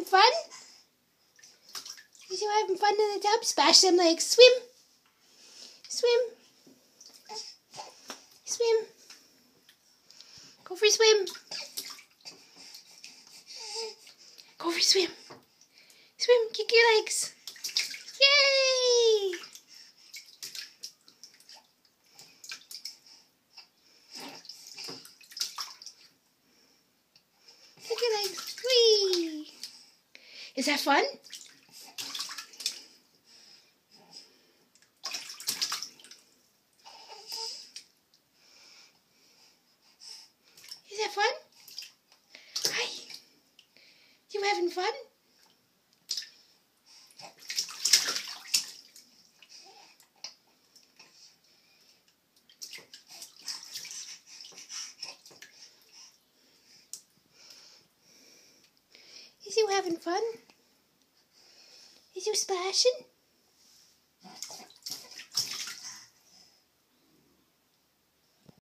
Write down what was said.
having fun? Is you having fun in the tub? Splash them legs. Swim. Swim. Swim. Go for a swim. Go for a swim. Swim. Kick your legs. Yay! Kick your legs. Whee! Is that fun? Is that fun? Hi. You having fun? Is you having fun? Is you splashing?